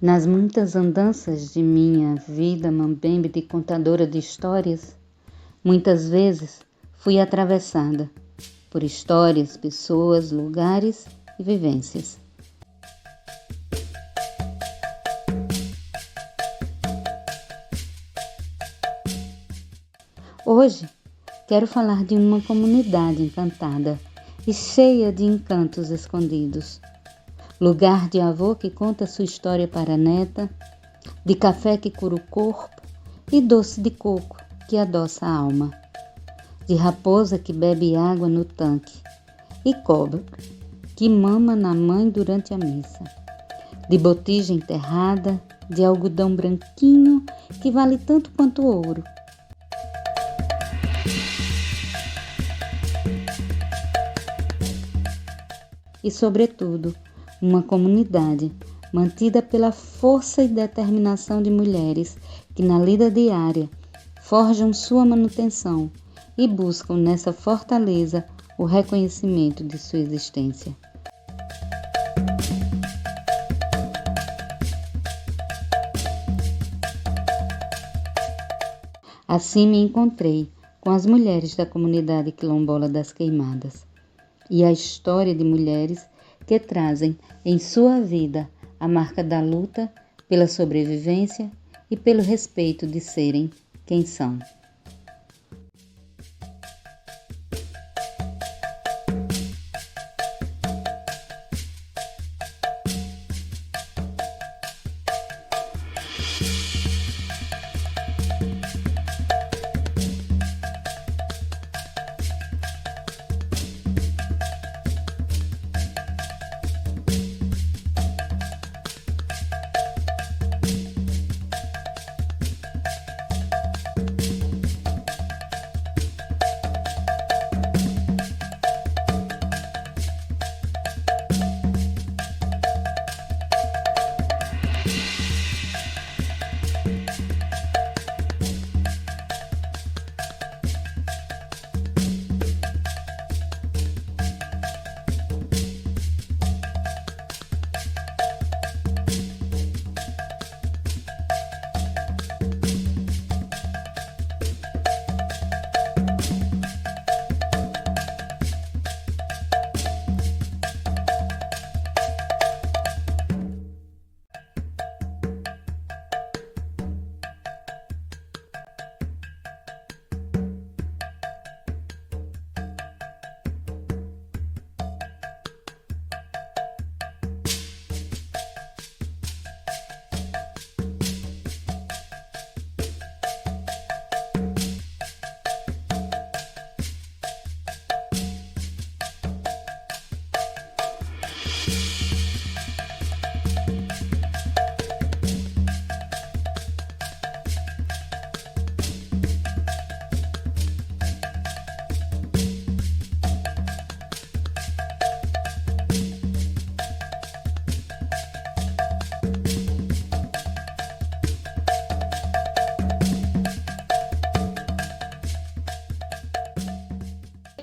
Nas muitas andanças de minha vida mambembe de contadora de histórias, muitas vezes fui atravessada por histórias, pessoas, lugares e vivências. Hoje quero falar de uma comunidade encantada e cheia de encantos escondidos. Lugar de avô que conta sua história para a neta, de café que cura o corpo e doce de coco que adoça a alma, de raposa que bebe água no tanque e cobra que mama na mãe durante a missa, de botija enterrada, de algodão branquinho que vale tanto quanto ouro. E, sobretudo, uma comunidade mantida pela força e determinação de mulheres que, na lida diária, forjam sua manutenção e buscam nessa fortaleza o reconhecimento de sua existência. Assim me encontrei com as mulheres da comunidade quilombola das Queimadas e a história de mulheres que trazem em sua vida a marca da luta pela sobrevivência e pelo respeito de serem quem são.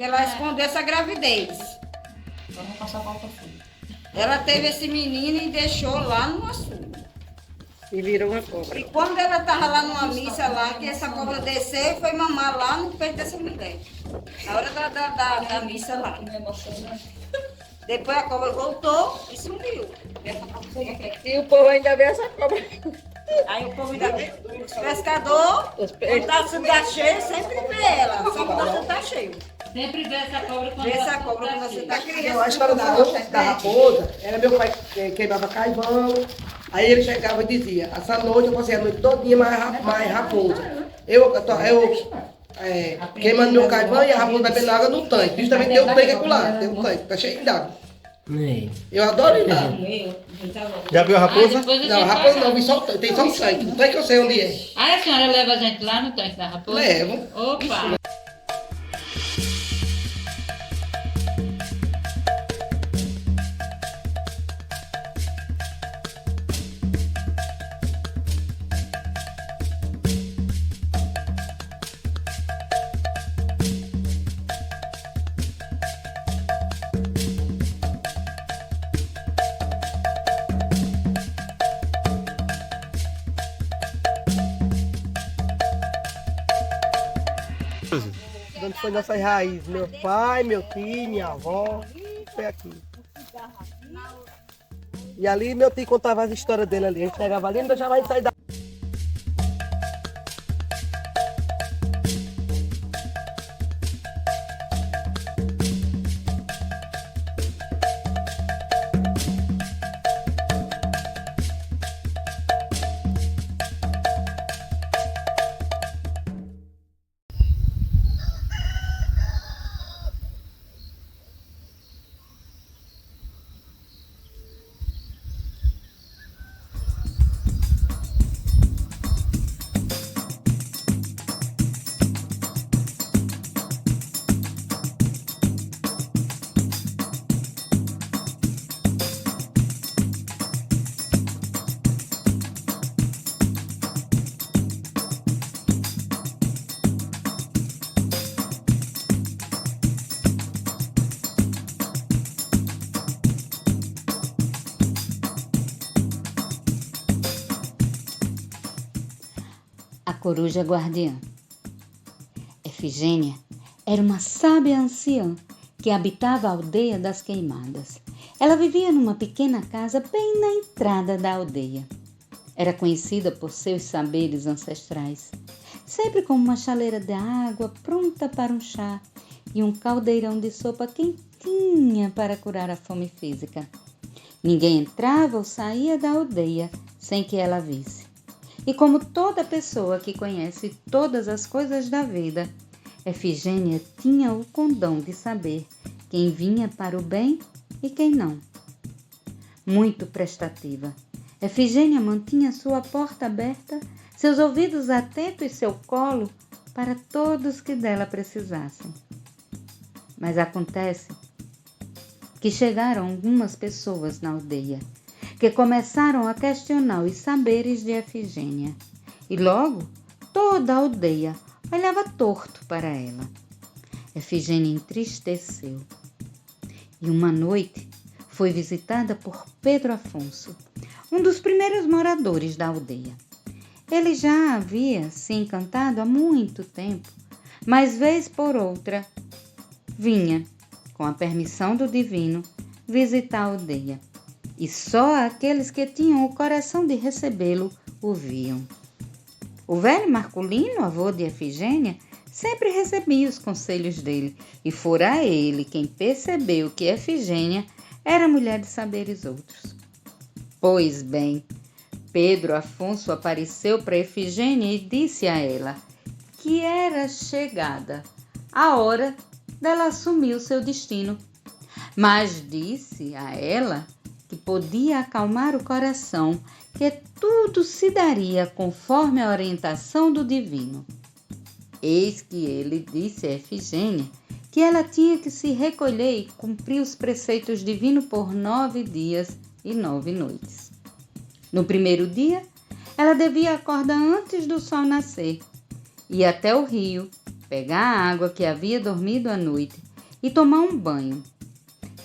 Ela escondeu essa gravidez. Vamos passar para o filho. Ela teve esse menino e deixou lá no açude. E virou uma cobra. E quando ela estava lá numa missa lá, que essa cobra desceu e foi mamar lá no peito dessa mulher. Na hora da missa lá. Depois a cobra voltou e sumiu. E o povo ainda vê essa cobra. Aí o povo ainda vê. Os pescadores, quando tá cheio, sempre vê ela. Só quando você tá cheio. Sempre vê essa cobra quando Vê essa cobra quando você tá criança. A história da raposa era meu pai que queimava carvão. Aí ele chegava e dizia: essa noite eu passei a noite todinha mais raposa. Eu queimando meu carvão e a raposa bebendo água no tanque. Justamente tem um tanque acolá, tem um tanque, tá cheio d'água. Eu adoro ir lá. Já viu a raposa? Não, a raposa não, vi só o tanque, tem só um tanque. O tanque eu sei onde é. Ah, a senhora leva a gente lá no tanque da raposa? Levo. Opa! De onde foi nossas raízes. Meu pai, meu tio, minha avó, foi aqui. E ali meu tio contava as histórias dele ali. A gente chegava ali e não deixava a gente sair da... A coruja guardiã. Efigênia era uma sábia anciã que habitava a aldeia das Queimadas. Ela vivia numa pequena casa bem na entrada da aldeia. Era conhecida por seus saberes ancestrais, sempre com uma chaleira de água pronta para um chá e um caldeirão de sopa quentinha para curar a fome física. Ninguém entrava ou saía da aldeia sem que ela visse. E como toda pessoa que conhece todas as coisas da vida, Efigênia tinha o condão de saber quem vinha para o bem e quem não. Muito prestativa, Efigênia mantinha sua porta aberta, seus ouvidos atentos e seu colo para todos que dela precisassem. Mas acontece que chegaram algumas pessoas na aldeia, que começaram a questionar os saberes de Efigênia. E logo toda a aldeia olhava torto para ela. Efigênia entristeceu. E uma noite foi visitada por Pedro Afonso, um dos primeiros moradores da aldeia. Ele já havia se encantado há muito tempo, mas vez por outra vinha, com a permissão do divino, visitar a aldeia. E só aqueles que tinham o coração de recebê-lo o viam. O velho Marculino, avô de Efigênia, sempre recebia os conselhos dele, e fora ele quem percebeu que Efigênia era mulher de saberes outros. Pois bem, Pedro Afonso apareceu para Efigênia e disse a ela que era chegada a hora dela assumir o seu destino, mas disse a ela que podia acalmar o coração, que tudo se daria conforme a orientação do divino. Eis que ele disse a Efigênia que ela tinha que se recolher e cumprir os preceitos divinos por 9 dias e 9 noites. No primeiro dia, ela devia acordar antes do sol nascer, ir até o rio, pegar a água que havia dormido à noite e tomar um banho.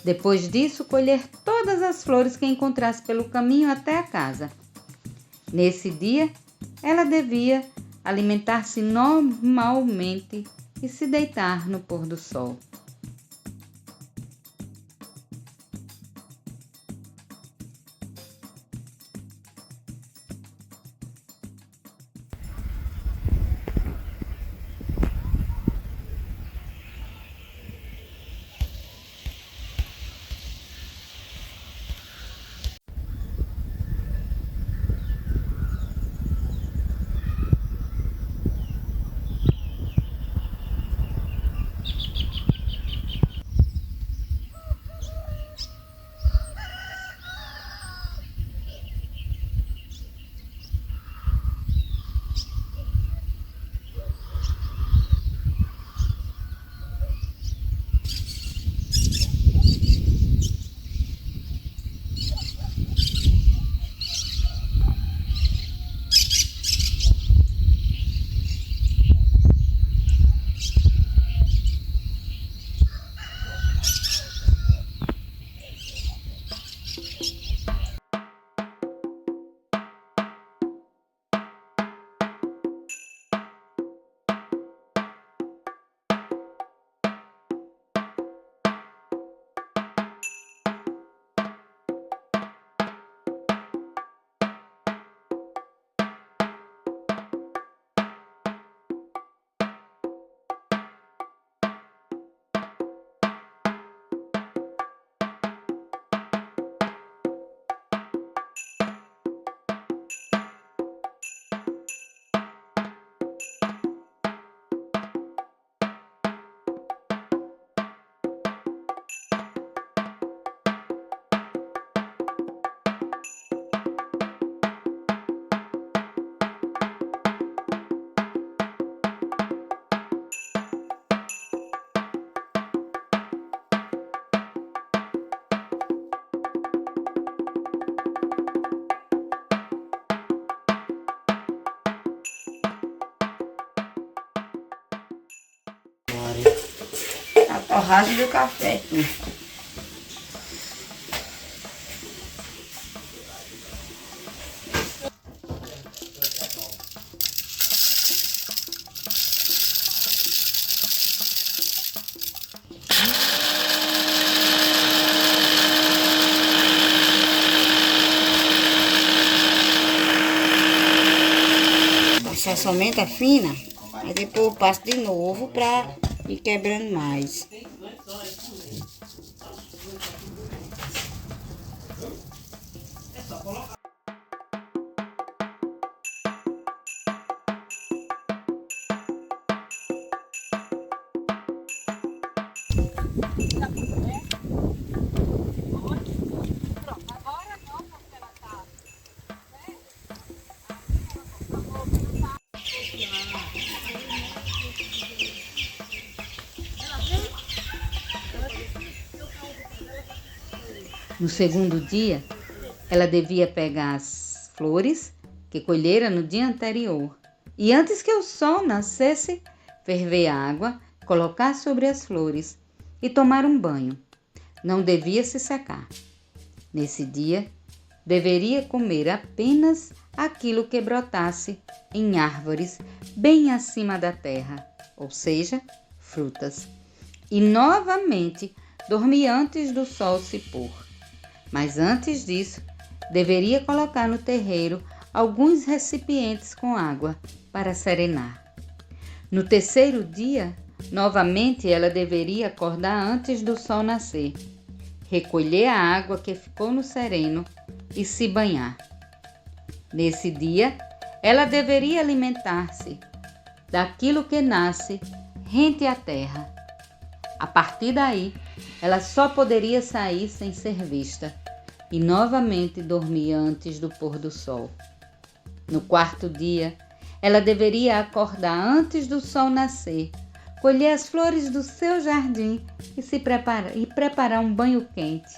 Depois disso, colher todas as flores que encontrasse pelo caminho até a casa. Nesse dia, ela devia alimentar-se normalmente e se deitar no pôr do sol. Torragem do café. Passar somente a fina, aí depois eu passo de novo pra ir quebrando mais. No segundo dia, ela devia pegar as flores que colhera no dia anterior e antes que o sol nascesse, ferver a água, colocar sobre as flores e tomar um banho. Não devia se secar. Nesse dia, deveria comer apenas aquilo que brotasse em árvores bem acima da terra, ou seja, frutas. E novamente dormir antes do sol se pôr. Mas antes disso, deveria colocar no terreiro alguns recipientes com água para serenar. No terceiro dia, novamente ela deveria acordar antes do sol nascer, recolher a água que ficou no sereno e se banhar. Nesse dia, ela deveria alimentar-se daquilo que nasce rente à terra. A partir daí, ela só poderia sair sem ser vista e novamente dormir antes do pôr do sol. No quarto dia, ela deveria acordar antes do sol nascer, colher as flores do seu jardim e preparar um banho quente.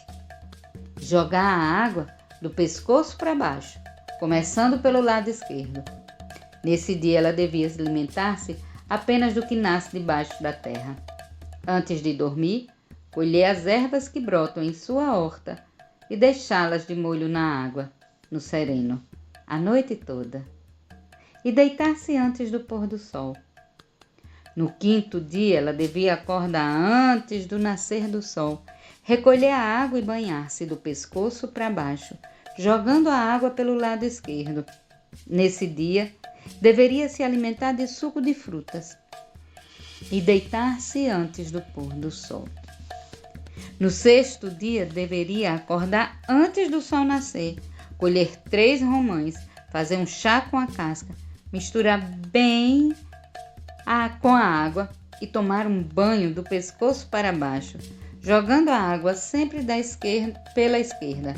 Jogar a água do pescoço para baixo, começando pelo lado esquerdo. Nesse dia, ela devia alimentar-se apenas do que nasce debaixo da terra. Antes de dormir, colher as ervas que brotam em sua horta e deixá-las de molho na água, no sereno, a noite toda. E deitar-se antes do pôr do sol. No quinto dia, ela devia acordar antes do nascer do sol, recolher a água e banhar-se do pescoço para baixo, jogando a água pelo lado esquerdo. Nesse dia, deveria se alimentar de suco de frutas e deitar-se antes do pôr do sol. No sexto dia, deveria acordar antes do sol nascer, colher 3 romães, fazer um chá com a casca, misturar bem com a água e tomar um banho do pescoço para baixo, jogando a água sempre pela esquerda.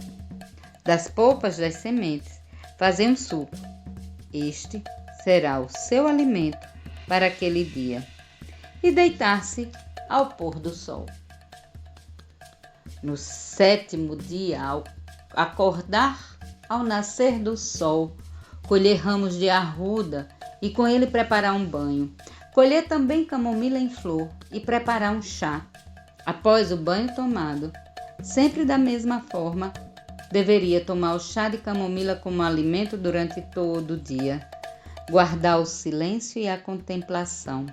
Das polpas das sementes, fazer um suco. Este será o seu alimento para aquele dia. E deitar-se ao pôr do sol. No sétimo dia, ao acordar ao nascer do sol, colher ramos de arruda e com ele preparar um banho. Colher também camomila em flor e preparar um chá. Após o banho tomado, sempre da mesma forma, deveria tomar o chá de camomila como alimento durante todo o dia. Guardar o silêncio e a contemplação.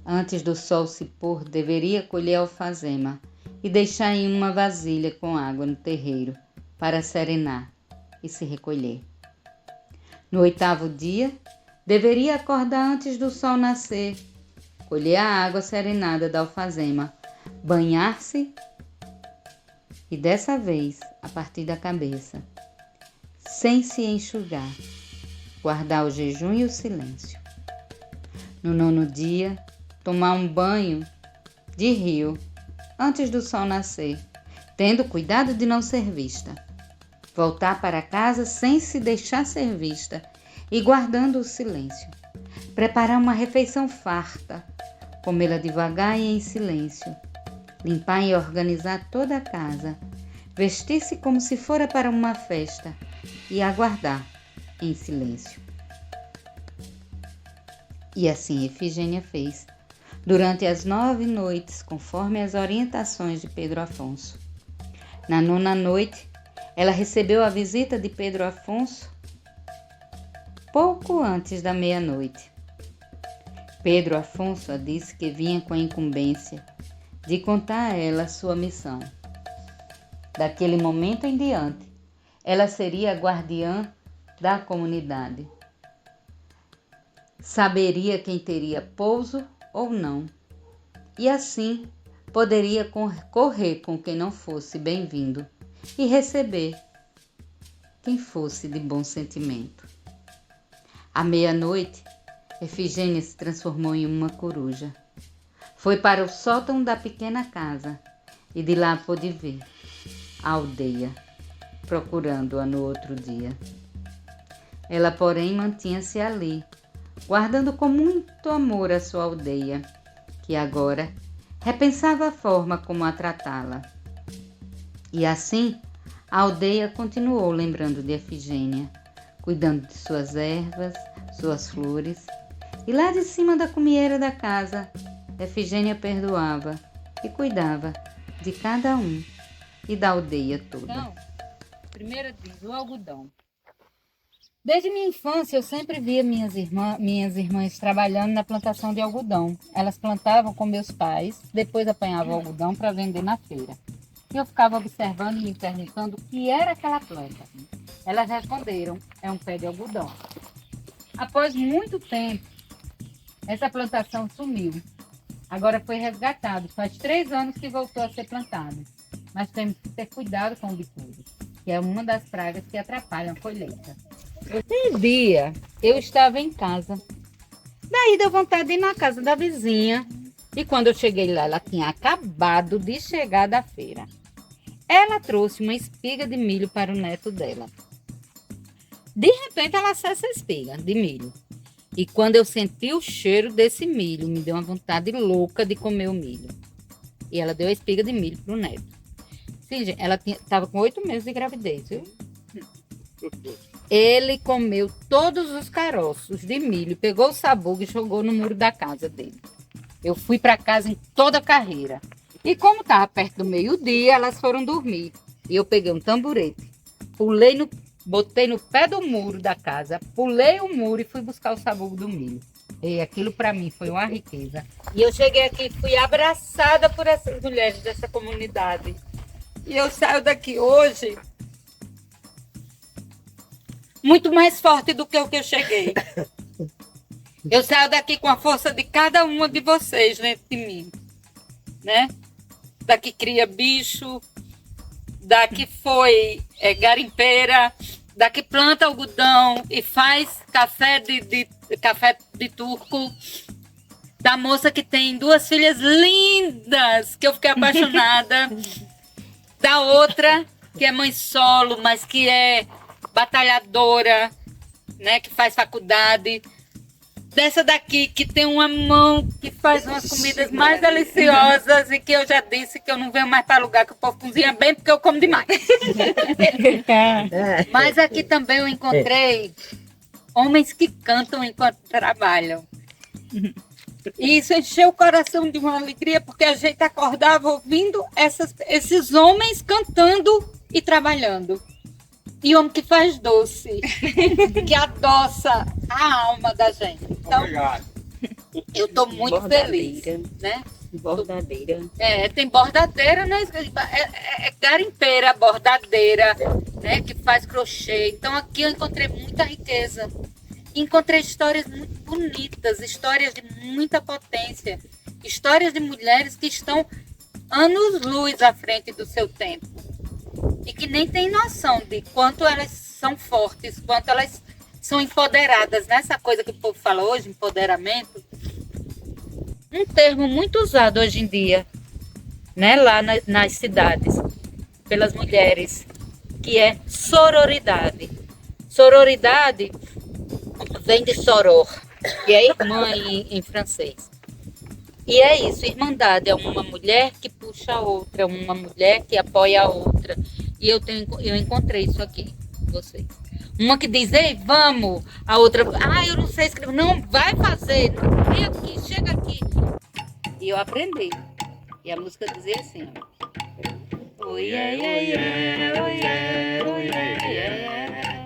Antes do sol se pôr, deveria colher alfazema e deixar em uma vasilha com água no terreiro para serenar e se recolher. No 8º dia, deveria acordar antes do sol nascer, colher a água serenada da alfazema, banhar-se e dessa vez a partir da cabeça, sem se enxugar, guardar o jejum e o silêncio. No 9º dia, tomar um banho de rio antes do sol nascer, tendo cuidado de não ser vista. Voltar para casa sem se deixar ser vista e guardando o silêncio. Preparar uma refeição farta, comê-la devagar e em silêncio. Limpar e organizar toda a casa, vestir-se como se fora para uma festa e aguardar em silêncio. E assim Efigênia fez. durante as 9 noites, conforme as orientações de Pedro Afonso. Na 9ª noite, ela recebeu a visita de Pedro Afonso pouco antes da meia-noite. Pedro Afonso disse que vinha com a incumbência de contar a ela sua missão. Daquele momento em diante, ela seria a guardiã da comunidade. Saberia quem teria pouso ou não, e assim poderia correr com quem não fosse bem-vindo e receber quem fosse de bom sentimento. À meia-noite, Efigênia se transformou em uma coruja. Foi para o sótão da pequena casa e de lá pôde ver a aldeia, procurando-a no outro dia. Ela, porém, mantinha-se ali, guardando com muito amor a sua aldeia, que agora repensava a forma como a tratá-la. E assim, a aldeia continuou lembrando de Efigênia, cuidando de suas ervas, suas flores, e lá de cima da cumieira da casa, Efigênia perdoava e cuidava de cada um e da aldeia toda. Então, primeiro diz, o algodão. Desde minha infância, eu sempre via minhas irmãs trabalhando na plantação de algodão. Elas plantavam com meus pais, depois apanhavam o algodão para vender na feira. E eu ficava observando e me perguntando o que era aquela planta. Elas responderam, é um pé de algodão. Após muito tempo, essa plantação sumiu. Agora foi resgatado. Faz 3 anos que voltou a ser plantado. Mas temos que ter cuidado com o bicudo, que é uma das pragas que atrapalham a colheita. Um dia, eu estava em casa. Daí deu vontade de ir na casa da vizinha. E quando eu cheguei lá, ela tinha acabado de chegar da feira. Ela trouxe uma espiga de milho para o neto dela. De repente, ela acessa a espiga de milho. E quando eu senti o cheiro desse milho, me deu uma vontade louca de comer o milho. E ela deu a espiga de milho para o neto. Sim, gente, ela estava com 8 meses de gravidez, viu? Ele comeu todos os caroços de milho, pegou o sabugo e jogou no muro da casa dele. Eu fui para casa em toda a carreira. E como estava perto do meio-dia, elas foram dormir. E eu peguei um tamborete, botei no pé do muro da casa, pulei o muro e fui buscar o sabugo do milho. E aquilo para mim foi uma riqueza. E eu cheguei aqui e fui abraçada por essas mulheres dessa comunidade. E eu saio daqui hoje muito mais forte do que o que eu cheguei. Eu saio daqui com a força de cada uma de vocês dentro de mim, né? Da que cria bicho, da que foi garimpeira, da que planta algodão e faz café de turco, da moça que tem 2 filhas lindas, que eu fiquei apaixonada, da outra que é mãe solo, mas que é batalhadora, né? Que faz faculdade. Dessa daqui, que tem uma mão que faz umas comidas mais deliciosas e que eu já disse que eu não venho mais para lugar que o povo cozinha bem porque eu como demais. Mas aqui também eu encontrei homens que cantam enquanto trabalham. E isso encheu o coração de uma alegria porque a gente acordava ouvindo esses homens cantando e trabalhando. E homem que faz doce, que adoça a alma da gente. Então, obrigado. Eu estou muito feliz, né? Bordadeira. Tem bordadeira, né? Garimpeira, bordadeira, né? Que faz crochê. Então aqui eu encontrei muita riqueza. Encontrei histórias muito bonitas, histórias de muita potência, histórias de mulheres que estão anos-luz à frente do seu tempo. E que nem tem noção de quanto elas são fortes, quanto elas são empoderadas. Nessa coisa que o povo fala hoje, empoderamento, um termo muito usado hoje em dia, né, lá nas cidades, pelas mulheres, que é sororidade. Sororidade vem de soror, que é irmã em francês. E é isso, irmandade é uma mulher que puxa a outra, uma mulher que apoia a outra. E eu encontrei isso aqui, vocês. Uma que diz, ei, vamos. A outra, eu não sei escrever. Não, vai fazer. Vem aqui, chega aqui. E eu aprendi. E a música dizia assim, ó. Oi, ai, ai, ai, oi, ai, oi, ai, ai.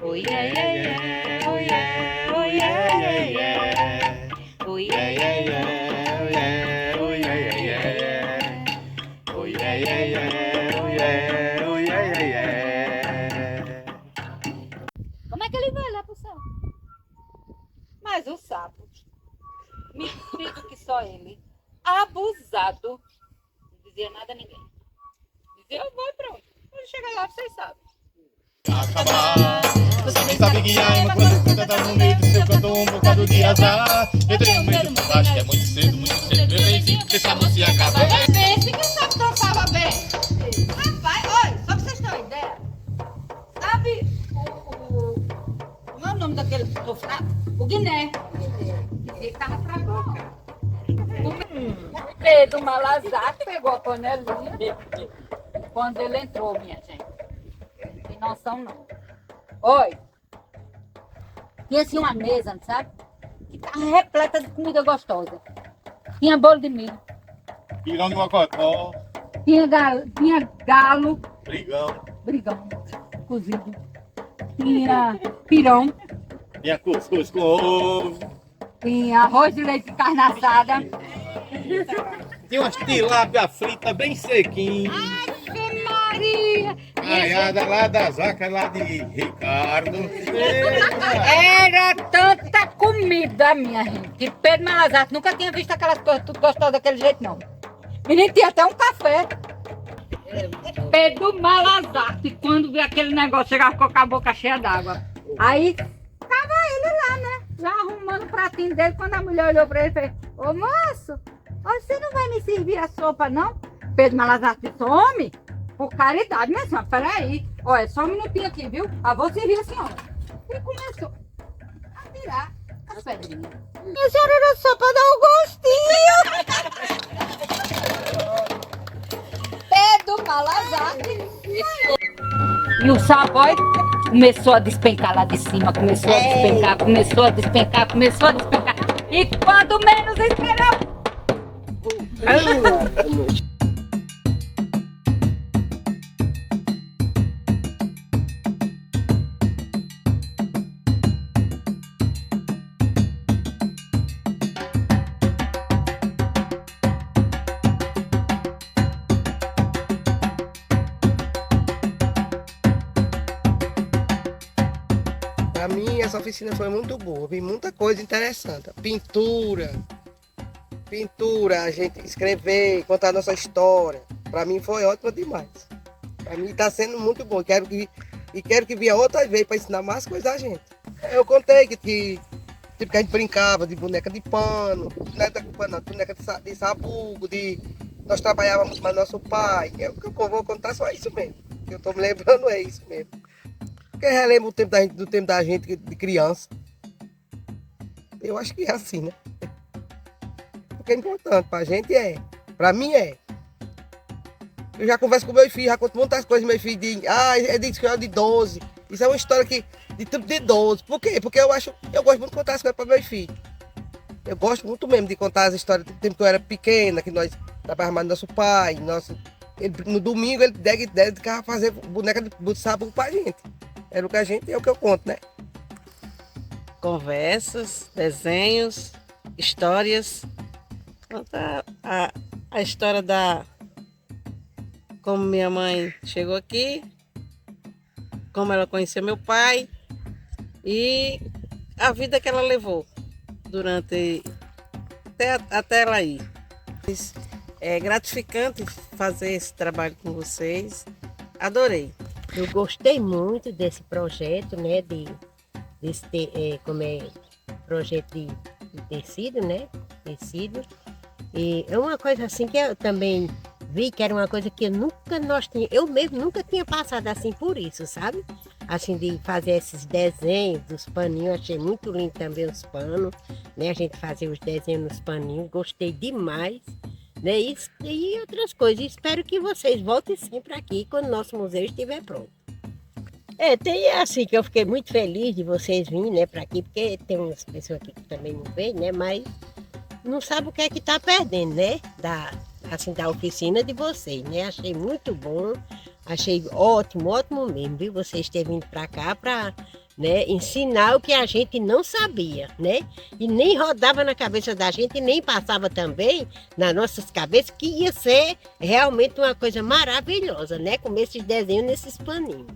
Oi, ai, ai, ai, oi, ai, oi, ai, ai. Oi, ai, ai, ai, oi, ai, ai. Oi, ai, ai, ai, oi, ai, oi, ai, ai, ai. Como é que ele vai lá pro céu? Mas o sapo, me explica que só ele, abusado, não dizia nada a ninguém. Dizia, eu vou e pronto. Quando chegar lá, vocês sabem. Acabar. Você nem sabe guiar, uma coisa que tá no meio do seu canto, um bocado de azar. Eu tenho medo por baixo, que é muito cedo, meu benzinho, que essa música acaba. É pense que o sapo dançava bem. Rapaz, olha, só pra vocês terem uma ideia. Sabe como é o nome daquele sofrado? O Guiné. Ele tava pra boca. O Pedro Malazar pegou a panelinha quando ele entrou, minha gente. Tem noção não. Oi. Tinha assim uma mesa, sabe? Que tava repleta de comida gostosa. Tinha bolo de milho. Pirão de mocotó, Tinha galo, brigão, cozido. Tinha pirão. tinha cuscuz com ovo, Tinha arroz de leite de carne assada. tinha umas tilápia frita bem sequinho. Ave Maria! Aiada lá das vacas lá de Ricardo. Era tanta comida, minha gente. Que Pedro Malazarte nunca tinha visto aquelas coisas tudo gostosas daquele jeito, não. Menino, tinha até um café. Pedro Malazarte, quando viu aquele negócio, chegava com a boca cheia d'água. Aí, tava ele lá, né? Já arrumando o pratinho dele. Quando a mulher olhou pra ele, fez: ô moço, você não vai me servir a sopa, não? Pedro Malazarte disse: homem, por caridade, minha senhora, peraí. Olha, só um minutinho aqui, viu? Ah, vou servir a senhora. E começou a virar as pedrinhas. Minha senhora, era só pra dar um gostinho. Pedro Malazarte. E o sapo, olha, começou a despencar lá de cima, começou a despencar, começou a despencar, começou a despencar. E quando menos esperou, Para mim, essa oficina foi muito boa, vi muita coisa interessante. Pintura, a gente escrever, contar a nossa história. Para mim foi ótimo demais. Para mim está sendo muito bom. Quero que venha outras vezes para ensinar mais coisas a gente. Eu contei que a gente brincava de boneca de pano, boneca de sabugo, nós trabalhávamos com nosso pai. Eu vou contar só isso mesmo. O que eu estou me lembrando é isso mesmo. Porque relembra do tempo da gente de criança. Eu acho que é assim, né? Porque é importante pra gente, pra mim é. Eu já converso com meu filho, já conto muitas coisas, meu filho diz, é de escola de 12. Isso é uma história de tipo de 12. Por quê? Porque eu gosto muito de contar as coisas para meus filhos. Eu gosto muito mesmo de contar as histórias do tempo que eu era pequena, que nós trabalhávamos com nosso pai. No domingo ele dedicava a fazer boneca de sabugo pra gente. É o que eu conto, né? Conversas, desenhos, histórias. Conta a história como minha mãe chegou aqui, como ela conheceu meu pai e a vida que ela levou durante até ela ir. É gratificante fazer esse trabalho com vocês. Adorei. Eu gostei muito desse projeto, né? Projeto de tecido, né? Tecido. E é uma coisa assim que eu também vi que era uma coisa que eu mesmo nunca tinha passado assim por isso, sabe? Assim, de fazer esses desenhos dos paninhos, achei muito lindo também os panos, né? A gente fazia os desenhos nos paninhos, gostei demais, né? Isso, e outras coisas. Espero que vocês voltem sempre aqui quando o nosso museu estiver pronto. Tem assim que eu fiquei muito feliz de vocês virem, né, para aqui, porque tem umas pessoas aqui que também não veem, né? Mas não sabe o que é que está perdendo, né? Da oficina de vocês, né? Achei muito bom, achei ótimo, ótimo mesmo, viu? Vocês terem vindo para cá para, né, ensinar o que a gente não sabia, né? E nem rodava na cabeça da gente, e nem passava também nas nossas cabeças que ia ser realmente uma coisa maravilhosa, né? Comer esses desenhos nesses paninhos.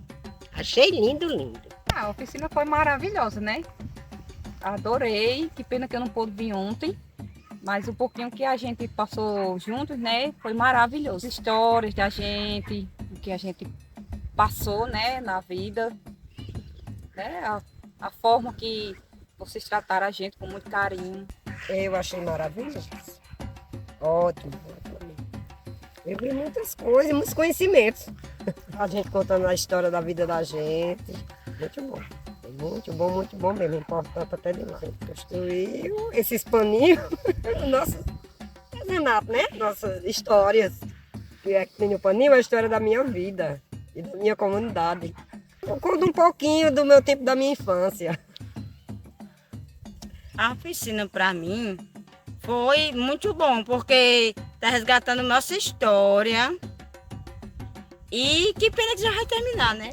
Achei lindo, lindo. A oficina foi maravilhosa, né? Adorei, que pena que eu não pude vir ontem, mas o pouquinho que a gente passou juntos, né, foi maravilhoso. As histórias da gente, o que a gente passou, né, na vida, né, a forma que vocês trataram a gente com muito carinho. Eu achei maravilhoso. Ótimo, ótimo. Eu vi muitas coisas, muitos conhecimentos. A gente contando a história da vida da gente. Muito bom. Muito bom mesmo. Importante até demais. Construiu esses paninhos, nossos artesanatos, né? Nossas histórias. E aqui tem o paninho, a história da minha vida e da minha comunidade. Eu conto um pouquinho do meu tempo da minha infância. A oficina para mim foi muito bom, porque está resgatando nossa história. E que pena que já vai terminar, né?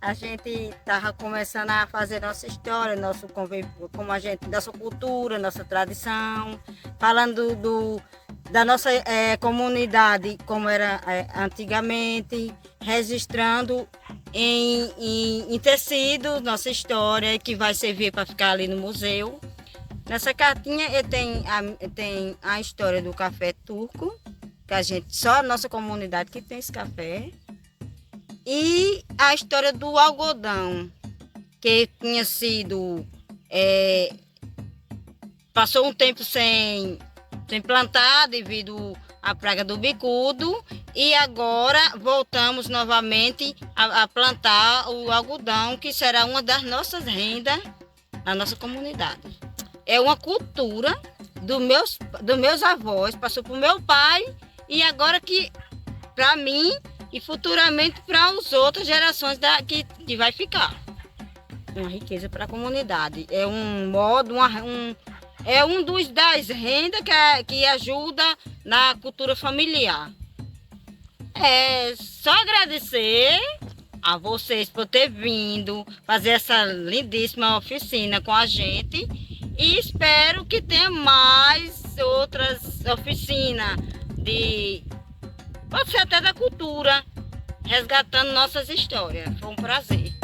A gente estava começando a fazer nossa história, nosso convívio, como a gente, nossa cultura, nossa tradição, falando da nossa comunidade como era antigamente, registrando em tecido nossa história, que vai servir para ficar ali no museu. Nessa cartinha tem a história do café turco, que só a nossa comunidade que tem esse café. E a história do algodão, que tinha sido... passou um tempo sem plantar devido à praga do bicudo. E agora voltamos novamente a plantar o algodão, que será uma das nossas rendas na nossa comunidade. É uma cultura dos meus avós, passou para o meu pai e agora que para mim e futuramente para as outras gerações que vai ficar. Uma riqueza para a comunidade. É um modo, é das rendas que ajuda na cultura familiar. É só agradecer a vocês por ter vindo fazer essa lindíssima oficina com a gente e espero que tenha mais outras oficinas pode ser até da cultura, resgatando nossas histórias. Foi um prazer.